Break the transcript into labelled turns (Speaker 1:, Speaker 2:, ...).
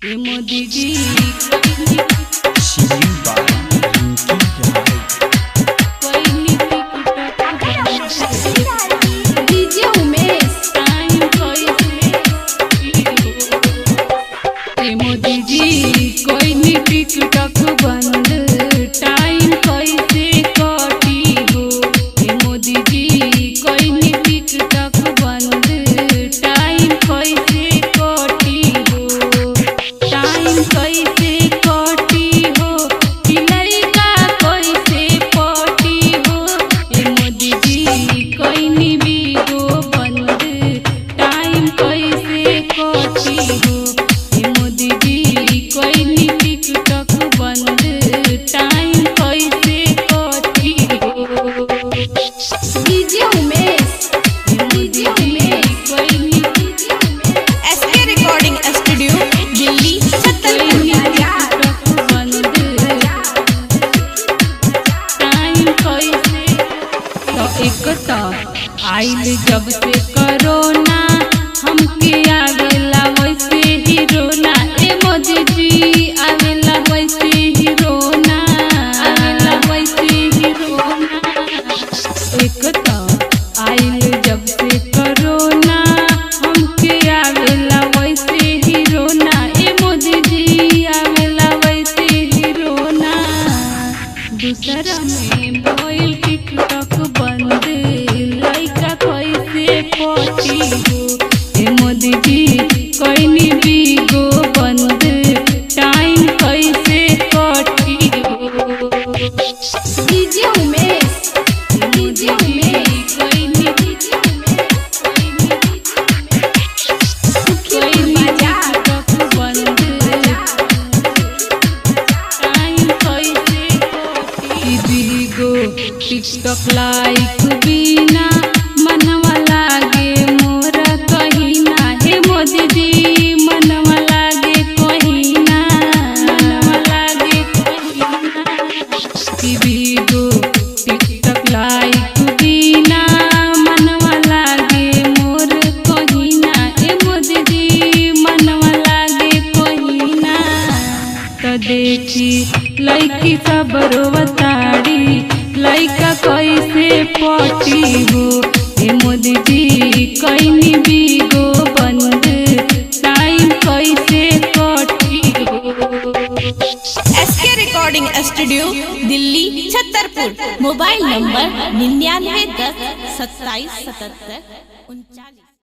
Speaker 1: ये Modi ji DJ Umesh time ये मोदी जी कोई नहीं टिकटॉक बंद टाइम कैसे कटी हो। ये मोदी जी कोई नहीं टिकटॉक बंद टाइम कैसे कटी हो। टाइम कैसे कटी हो कि लड़का कैसे पटी हो। ये मोदी जी कोई नहीं वीडियो बंद टाइम कैसे कटी हो। ये मोदी जी कोई नहीं टिकटॉक बंद टाइम कैसे कटी हो। डीजे उमेश डीजे उमेश कोई नहीं
Speaker 2: SK recording studio Delhi Chhatarpur.
Speaker 1: आइल जब से कोरोना हमके आवेला वैसे ही रोना। ए मोदी जी आवेला वैसे ही रोना आवेला वैसे ही रोना। एक तो आइल जब से कोरोना हमके आवेला वैसे ही रोना। ए मोदी जी आवेला वैसे ही रोना। दूसरा में मोबाइल टिकटॉक बंद लड़का कैसे पटी हो। ए मोदी जी कोई नहीं वीडियो बंद टाइम कैसे कटी हो। डीजे उमेश डीजे उमेश कोई नहीं टिकटॉक बंद टाइम कैसे कटी। वीडियो टिकटॉक लाइक बिना मनवा लागे मोरा कहीं ना। हे मोदी जी मनवा लागे कहीं ना मनवा लागे कहीं ना। वीडियो टिकटॉक लाइक बिना मनवा लागे मोर कहीं ना। हे मोदी जी मनवा लागे कहीं ना। तो देखी लड़की सब रोवताड़ी लड़का कैसे पटी हो। ए मोदी जी कोई नहीं वीडियो बंद टाइम कैसे कटी हो।
Speaker 2: SK recording studio Delhi Chhatarpur. Mobile number 9910 2777 39।